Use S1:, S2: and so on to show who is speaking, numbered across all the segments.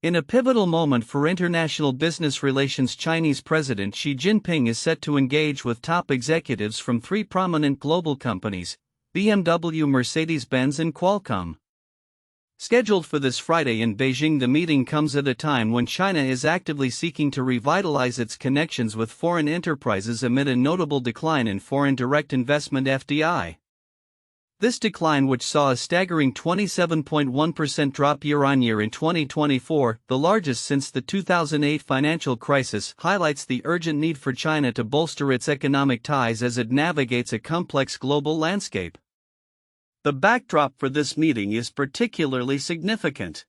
S1: In a pivotal moment for international business relations, Chinese President Xi Jinping is set to engage with top executives from three prominent global companies, BMW, Mercedes-Benz and Qualcomm. Scheduled for this Friday in Beijing, the meeting comes at a time when China is actively seeking to revitalize its connections with foreign enterprises amid a notable decline in foreign direct investment (FDI). This decline, which saw a staggering 27.1% drop year-on-year in 2024, the largest since the 2008 financial crisis, highlights the urgent need for China to bolster its economic ties as it navigates a complex global landscape. The backdrop for this meeting is particularly significant.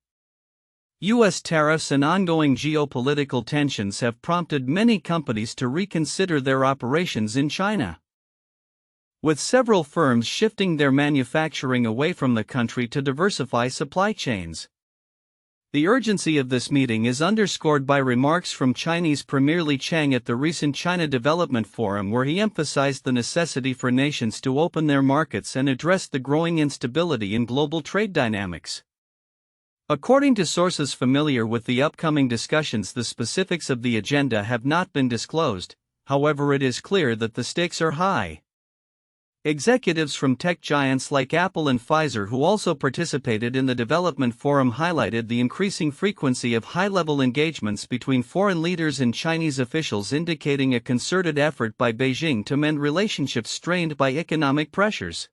S1: U.S. tariffs and ongoing geopolitical tensions have prompted many companies to reconsider their operations in China, with several firms shifting their manufacturing away from the country to diversify supply chains. The urgency of this meeting is underscored by remarks from Chinese Premier Li Qiang at the recent China Development Forum, where he emphasized the necessity for nations to open their markets and address the growing instability in global trade dynamics. According to sources familiar with the upcoming discussions, the specifics of the agenda have not been disclosed. However, it is clear that the stakes are high. Executives from tech giants like Apple and Pfizer, who also participated in the development forum, highlighted the increasing frequency of high-level engagements between foreign leaders and Chinese officials, indicating a concerted effort by Beijing to mend relationships strained by economic pressures.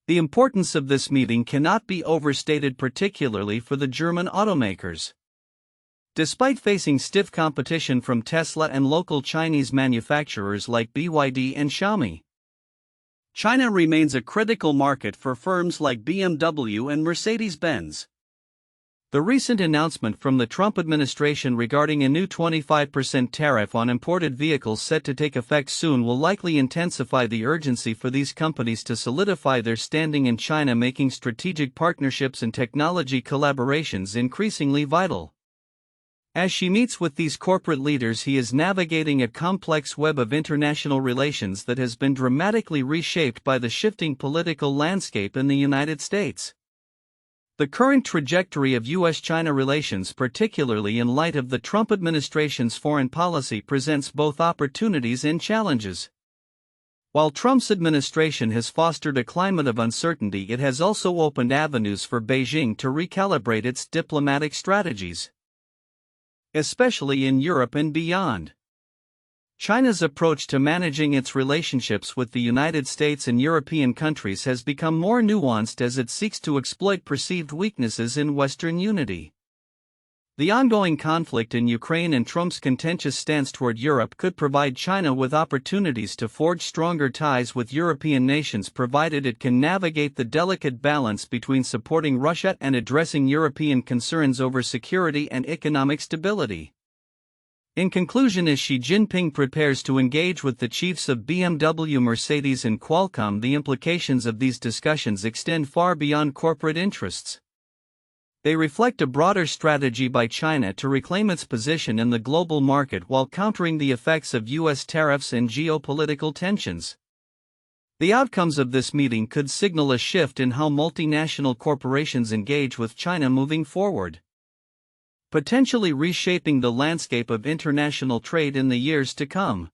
S1: The importance of this meeting cannot be overstated, particularly for the German automakers. Despite facing stiff competition from Tesla and local Chinese manufacturers like BYD and Xiaomi, China remains a critical market for firms like BMW and Mercedes-Benz. The recent announcement from the Trump administration regarding a new 25% tariff on imported vehicles set to take effect soon will likely intensify the urgency for these companies to solidify their standing in China, making strategic partnerships and technology collaborations increasingly vital. As Xi meets with these corporate leaders, he is navigating a complex web of international relations that has been dramatically reshaped by the shifting political landscape in the United States. The current trajectory of U.S.-China relations, particularly in light of the Trump administration's foreign policy, presents both opportunities and challenges. While Trump's administration has fostered a climate of uncertainty, it has also opened avenues for Beijing to recalibrate its diplomatic strategies, especially in Europe and beyond. China's approach to managing its relationships with the United States and European countries has become more nuanced as it seeks to exploit perceived weaknesses in Western unity. The ongoing conflict in Ukraine and Trump's contentious stance toward Europe could provide China with opportunities to forge stronger ties with European nations, provided it can navigate the delicate balance between supporting Russia and addressing European concerns over security and economic stability. In conclusion, as Xi Jinping prepares to engage with the chiefs of BMW, Mercedes and Qualcomm, the implications of these discussions extend far beyond corporate interests. They reflect a broader strategy by China to reclaim its position in the global market while countering the effects of U.S. tariffs and geopolitical tensions. The outcomes of this meeting could signal a shift in how multinational corporations engage with China moving forward, potentially reshaping the landscape of international trade in the years to come.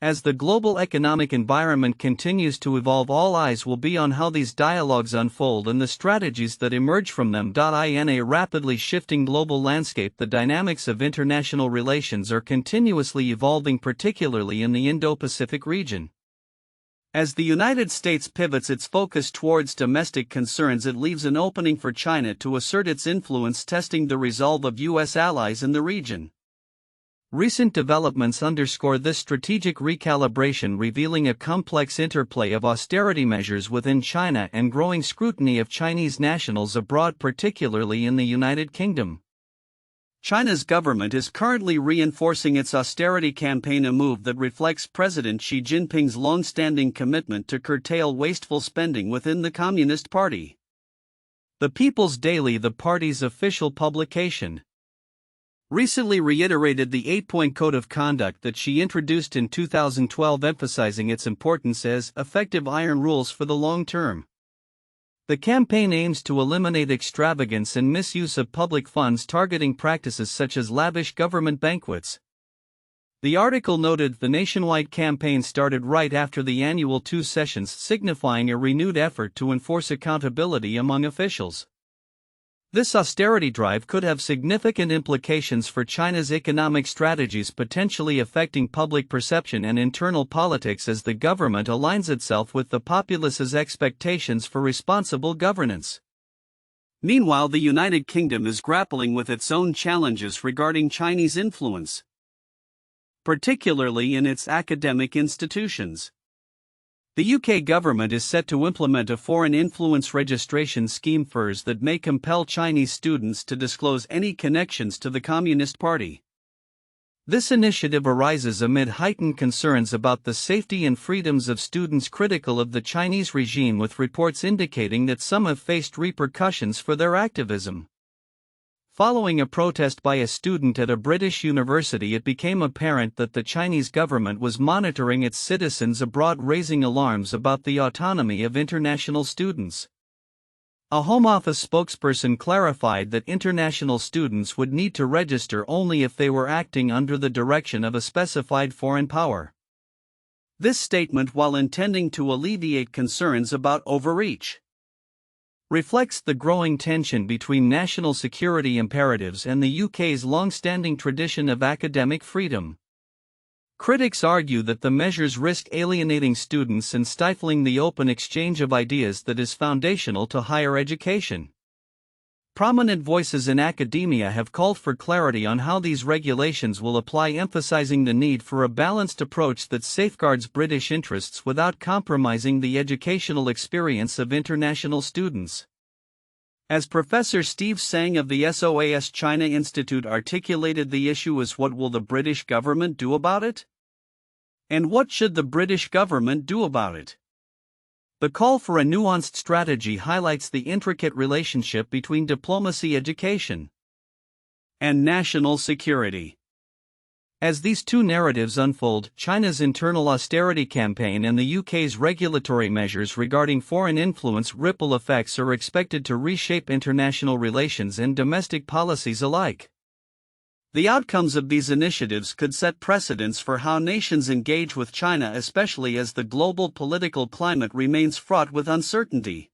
S1: As the global economic environment continues to evolve, all eyes will be on how these dialogues unfold and the strategies that emerge from them. In a rapidly shifting global landscape, the dynamics of international relations are continuously evolving, particularly in the Indo-Pacific region. As the United States pivots its focus towards domestic concerns, it leaves an opening for China to assert its influence, testing the resolve of U.S. allies in the region. Recent developments underscore this strategic recalibration, revealing a complex interplay of austerity measures within China and growing scrutiny of Chinese nationals abroad, particularly in the United Kingdom. China's government is currently reinforcing its austerity campaign, a move that reflects President Xi Jinping's long-standing commitment to curtail wasteful spending within the Communist Party. The People's Daily, the party's official publication, recently reiterated the 8-point code of conduct that Xi introduced in 2012, emphasizing its importance as effective iron rules for the long term. The campaign aims to eliminate extravagance and misuse of public funds, targeting practices such as lavish government banquets. The article noted the nationwide campaign started right after the annual two sessions, signifying a renewed effort to enforce accountability among officials. This austerity drive could have significant implications for China's economic strategies, potentially affecting public perception and internal politics as the government aligns itself with the populace's expectations for responsible governance. Meanwhile, the United Kingdom is grappling with its own challenges regarding Chinese influence, particularly in its academic institutions. The UK government is set to implement a foreign influence registration scheme FIRS that may compel Chinese students to disclose any connections to the Communist Party. This initiative arises amid heightened concerns about the safety and freedoms of students critical of the Chinese regime, with reports indicating that some have faced repercussions for their activism. Following a protest by a student at a British university, it became apparent that the Chinese government was monitoring its citizens abroad, raising alarms about the autonomy of international students. A Home Office spokesperson clarified that international students would need to register only if they were acting under the direction of a specified foreign power. This statement, while intending to alleviate concerns about overreach, reflects the growing tension between national security imperatives and the UK's long-standing tradition of academic freedom. Critics argue that the measures risk alienating students and stifling the open exchange of ideas that is foundational to higher education. Prominent voices in academia have called for clarity on how these regulations will apply, emphasizing the need for a balanced approach that safeguards British interests without compromising the educational experience of international students. As Professor Steve Sang of the SOAS China Institute articulated, the issue is, what will the British government do about it? And what should the British government do about it? The call for a nuanced strategy highlights the intricate relationship between diplomacy, education, and national security. As these two narratives unfold, China's internal austerity campaign and the UK's regulatory measures regarding foreign influence ripple effects are expected to reshape international relations and domestic policies alike. The outcomes of these initiatives could set precedents for how nations engage with China, especially as the global political climate remains fraught with uncertainty.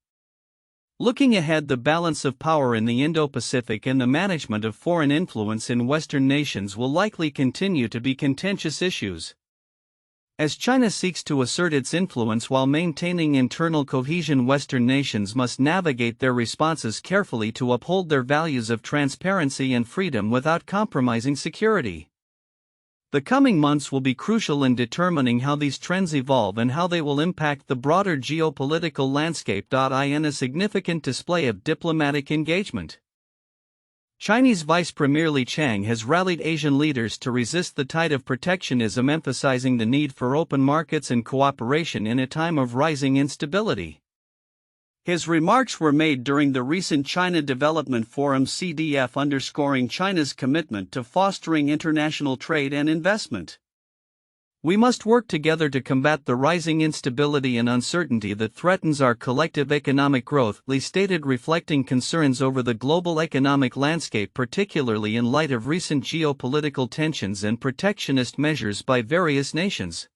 S1: Looking ahead, the balance of power in the Indo-Pacific and the management of foreign influence in Western nations will likely continue to be contentious issues. As China seeks to assert its influence while maintaining internal cohesion, Western nations must navigate their responses carefully to uphold their values of transparency and freedom without compromising security. The coming months will be crucial in determining how these trends evolve and how they will impact the broader geopolitical landscape. In a significant display of diplomatic engagement, Chinese Vice Premier Li Qiang has rallied Asian leaders to resist the tide of protectionism, emphasizing the need for open markets and cooperation in a time of rising instability. His remarks were made during the recent China Development Forum (CDF), underscoring China's commitment to fostering international trade and investment. We must work together to combat the rising instability and uncertainty that threatens our collective economic growth, Li stated, reflecting concerns over the global economic landscape, particularly in light of recent geopolitical tensions and protectionist measures by various nations.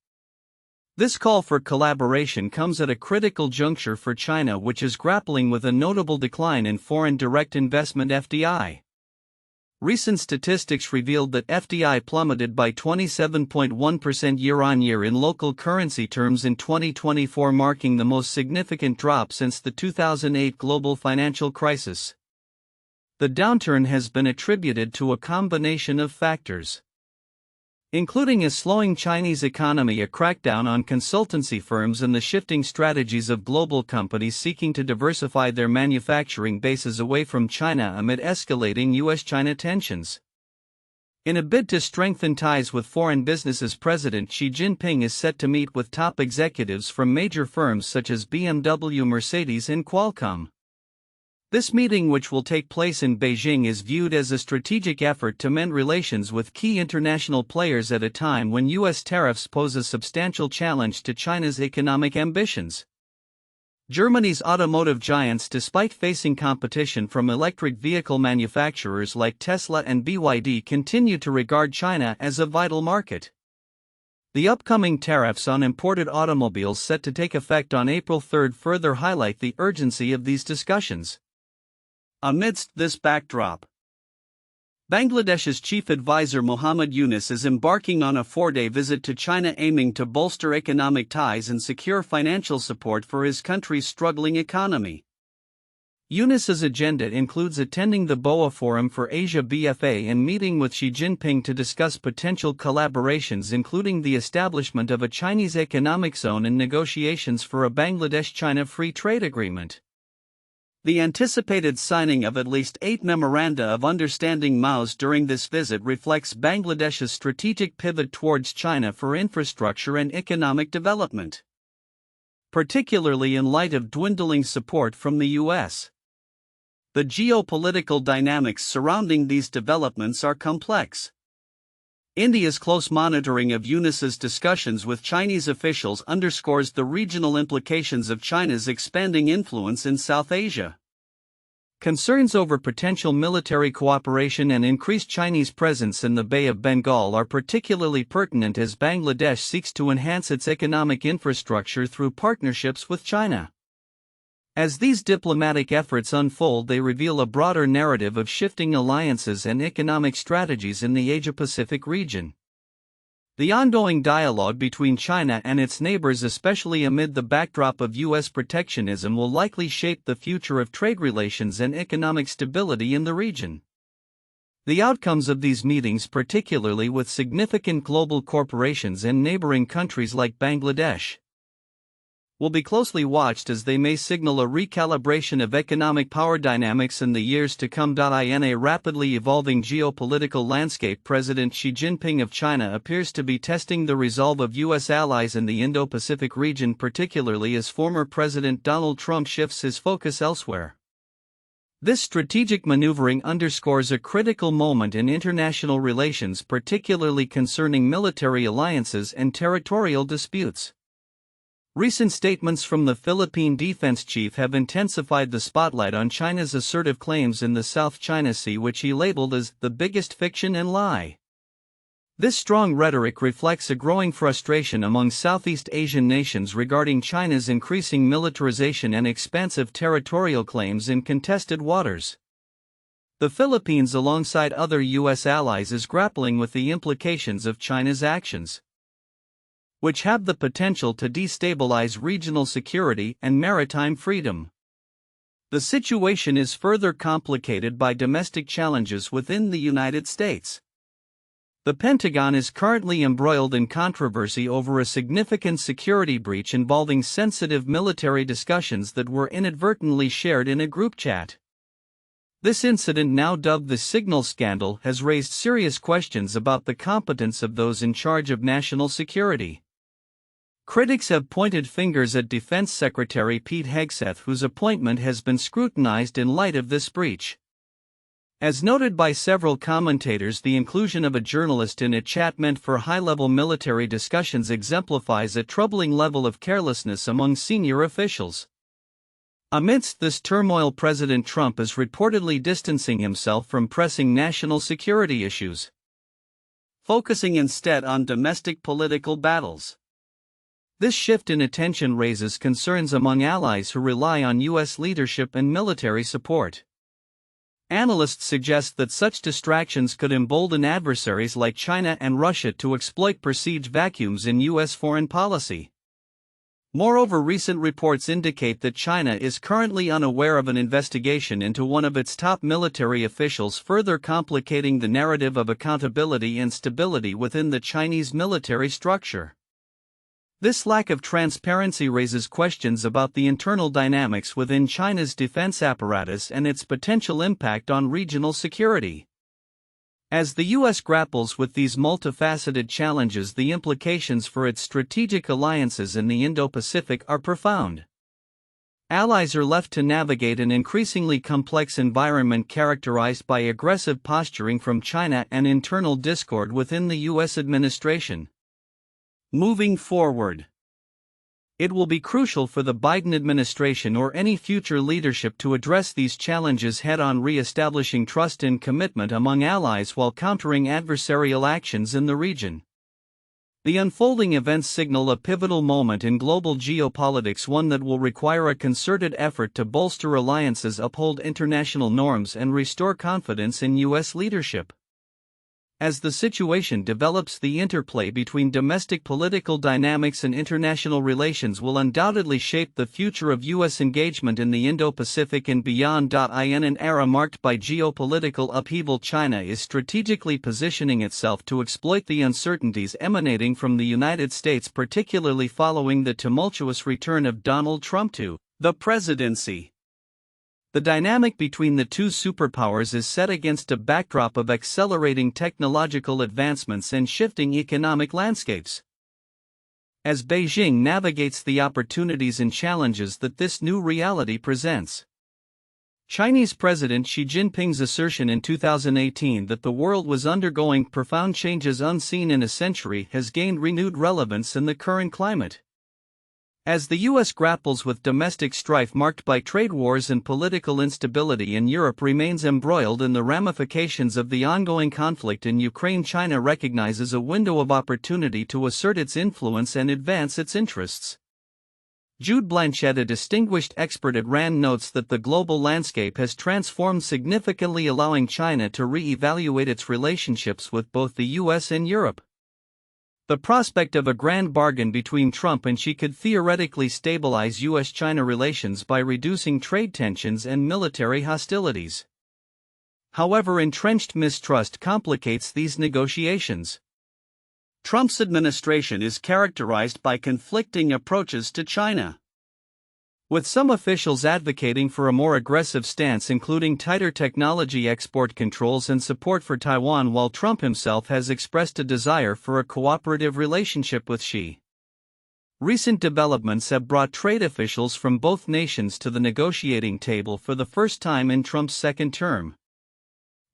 S1: This call for collaboration comes at a critical juncture for China, which is grappling with a notable decline in foreign direct investment (FDI). Recent statistics revealed that FDI plummeted by 27.1% year-on-year in local currency terms in 2024, marking the most significant drop since the 2008 global financial crisis. The downturn has been attributed to a combination of factors, including a slowing Chinese economy, a crackdown on consultancy firms, and the shifting strategies of global companies seeking to diversify their manufacturing bases away from China amid escalating US-China tensions. In a bid to strengthen ties with foreign businesses, President Xi Jinping is set to meet with top executives from major firms such as BMW, Mercedes, and Qualcomm. This meeting, which will take place in Beijing, is viewed as a strategic effort to mend relations with key international players at a time when U.S. tariffs pose a substantial challenge to China's economic ambitions. Germany's automotive giants, despite facing competition from electric vehicle manufacturers like Tesla and BYD, continue to regard China as a vital market. The upcoming tariffs on imported automobiles set to take effect on April 3 further highlight the urgency of these discussions. Amidst this backdrop, Bangladesh's chief advisor Mohammad Yunus is embarking on a 4-day visit to China, aiming to bolster economic ties and secure financial support for his country's struggling economy. Yunus's agenda includes attending the BOA Forum for Asia (BFA) and meeting with Xi Jinping to discuss potential collaborations, including the establishment of a Chinese economic zone and negotiations for a Bangladesh-China free trade agreement. The anticipated signing of at least 8 memoranda of understanding MOUs during this visit reflects Bangladesh's strategic pivot towards China for infrastructure and economic development, particularly in light of dwindling support from the US. The geopolitical dynamics surrounding these developments are complex. India's close monitoring of Yunus's discussions with Chinese officials underscores the regional implications of China's expanding influence in South Asia. Concerns over potential military cooperation and increased Chinese presence in the Bay of Bengal are particularly pertinent as Bangladesh seeks to enhance its economic infrastructure through partnerships with China. As these diplomatic efforts unfold, they reveal a broader narrative of shifting alliances and economic strategies in the Asia-Pacific region. The ongoing dialogue between China and its neighbors, especially amid the backdrop of U.S. protectionism, will likely shape the future of trade relations and economic stability in the region. The outcomes of these meetings, particularly with significant global corporations and neighboring countries like Bangladesh, will be closely watched as they may signal a recalibration of economic power dynamics in the years to come. In a rapidly evolving geopolitical landscape, President Xi Jinping of China appears to be testing the resolve of U.S. allies in the Indo-Pacific region, particularly as former President Donald Trump shifts his focus elsewhere. This strategic maneuvering underscores a critical moment in international relations, particularly concerning military alliances and territorial disputes. Recent statements from the Philippine defense chief have intensified the spotlight on China's assertive claims in the South China Sea, which he labeled as the biggest fiction and lie. This strong rhetoric reflects a growing frustration among Southeast Asian nations regarding China's increasing militarization and expansive territorial claims in contested waters. The Philippines, alongside other U.S. allies, is grappling with the implications of China's actions, which have the potential to destabilize regional security and maritime freedom. The situation is further complicated by domestic challenges within the United States. The Pentagon is currently embroiled in controversy over a significant security breach involving sensitive military discussions that were inadvertently shared in a group chat. This incident, now dubbed the Signal Scandal, has raised serious questions about the competence of those in charge of national security. Critics have pointed fingers at Defense Secretary Pete Hegseth, whose appointment has been scrutinized in light of this breach. As noted by several commentators, the inclusion of a journalist in a chat meant for high-level military discussions exemplifies a troubling level of carelessness among senior officials. Amidst this turmoil, President Trump is reportedly distancing himself from pressing national security issues, focusing instead on domestic political battles. This shift in attention raises concerns among allies who rely on U.S. leadership and military support. Analysts suggest that such distractions could embolden adversaries like China and Russia to exploit perceived vacuums in U.S. foreign policy. Moreover, recent reports indicate that China is currently unaware of an investigation into one of its top military officials, further complicating the narrative of accountability and stability within the Chinese military structure. This lack of transparency raises questions about the internal dynamics within China's defense apparatus and its potential impact on regional security. As the U.S. grapples with these multifaceted challenges, the implications for its strategic alliances in the Indo-Pacific are profound. Allies are left to navigate an increasingly complex environment characterized by aggressive posturing from China and internal discord within the U.S. administration. Moving forward, It will be crucial for the Biden administration or any future leadership to address these challenges head-on, re-establishing trust and commitment among allies while countering adversarial actions in the region. The unfolding events signal a pivotal moment in global geopolitics, one that will require a concerted effort to bolster alliances, uphold international norms, and restore confidence in U.S. leadership. As the situation develops, the interplay between domestic political dynamics and international relations will undoubtedly shape the future of U.S. engagement in the Indo-Pacific and beyond. In an era marked by geopolitical upheaval, China is strategically positioning itself to exploit the uncertainties emanating from the United States, particularly following the tumultuous return of Donald Trump to the presidency. The dynamic between the two superpowers is set against a backdrop of accelerating technological advancements and shifting economic landscapes. As Beijing navigates the opportunities and challenges that this new reality presents, Chinese President Xi Jinping's assertion in 2018 that the world was undergoing profound changes unseen in a century has gained renewed relevance in the current climate. As the U.S. grapples with domestic strife marked by trade wars and political instability, and Europe remains embroiled in the ramifications of the ongoing conflict in Ukraine, China recognizes a window of opportunity to assert its influence and advance its interests. Jude Blanchett, a distinguished expert at RAND, notes that the global landscape has transformed significantly, allowing China to re-evaluate its relationships with both the U.S. and Europe. The prospect of a grand bargain between Trump and Xi could theoretically stabilize U.S.-China relations by reducing trade tensions and military hostilities. However, entrenched mistrust complicates these negotiations. Trump's administration is characterized by conflicting approaches to China, with some officials advocating for a more aggressive stance, including tighter technology export controls and support for Taiwan, while Trump himself has expressed a desire for a cooperative relationship with Xi. Recent developments have brought trade officials from both nations to the negotiating table for the first time in Trump's second term.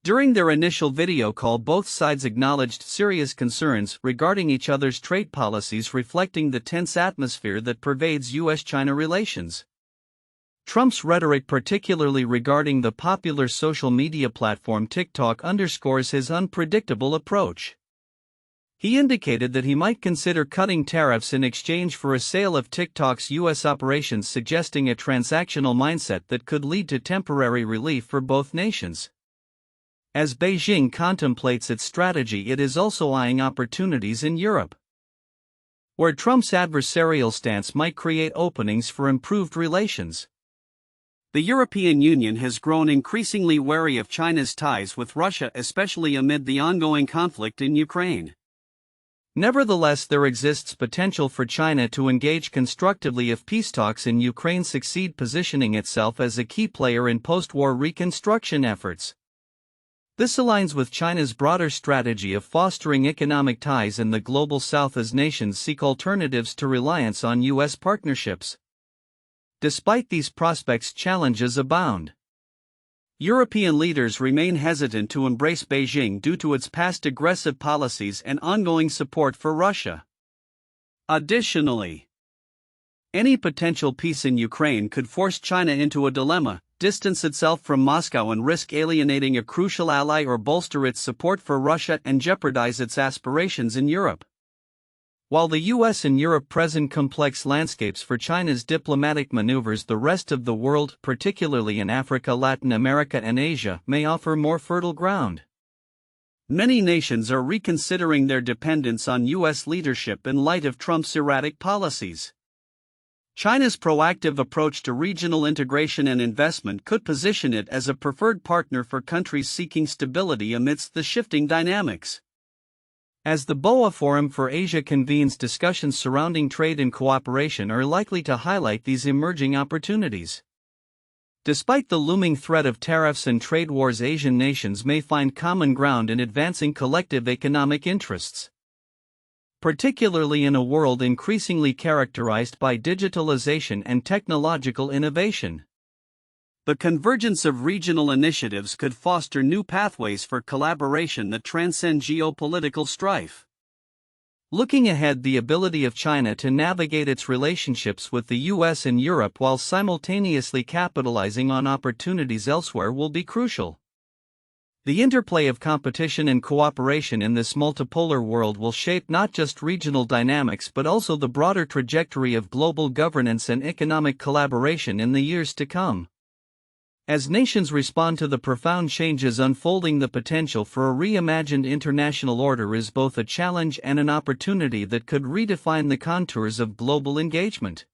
S1: During their initial video call, both sides acknowledged serious concerns regarding each other's trade policies, reflecting the tense atmosphere that pervades U.S.-China relations. Trump's rhetoric, particularly regarding the popular social media platform TikTok, underscores his unpredictable approach. He indicated that he might consider cutting tariffs in exchange for a sale of TikTok's U.S. operations, suggesting a transactional mindset that could lead to temporary relief for both nations. As Beijing contemplates its strategy, it is also eyeing opportunities in Europe, where Trump's adversarial stance might create openings for improved relations. The European Union has grown increasingly wary of China's ties with Russia, especially amid the ongoing conflict in Ukraine. Nevertheless, there exists potential for China to engage constructively if peace talks in Ukraine succeed, positioning itself as a key player in post-war reconstruction efforts. This aligns with China's broader strategy of fostering economic ties in the global south as nations seek alternatives to reliance on U.S. partnerships. Despite these prospects, challenges abound. European leaders remain hesitant to embrace Beijing due to its past aggressive policies and ongoing support for Russia. Additionally, any potential peace in Ukraine could force China into a dilemma: distance itself from Moscow and risk alienating a crucial ally, or bolster its support for Russia and jeopardize its aspirations in Europe. While the U.S. and Europe present complex landscapes for China's diplomatic maneuvers, the rest of the world, particularly in Africa, Latin America, and Asia, may offer more fertile ground. Many nations are reconsidering their dependence on U.S. leadership in light of Trump's erratic policies. China's proactive approach to regional integration and investment could position it as a preferred partner for countries seeking stability amidst the shifting dynamics. As the BOA Forum for Asia convenes, discussions surrounding trade and cooperation are likely to highlight these emerging opportunities. Despite the looming threat of tariffs and trade wars, Asian nations may find common ground in advancing collective economic interests, particularly in a world increasingly characterized by digitalization and technological innovation. The convergence of regional initiatives could foster new pathways for collaboration that transcend geopolitical strife. Looking ahead, the ability of China to navigate its relationships with the US and Europe while simultaneously capitalizing on opportunities elsewhere will be crucial. The interplay of competition and cooperation in this multipolar world will shape not just regional dynamics but also the broader trajectory of global governance and economic collaboration in the years to come. As nations respond to the profound changes unfolding, the potential for a reimagined international order is both a challenge and an opportunity that could redefine the contours of global engagement.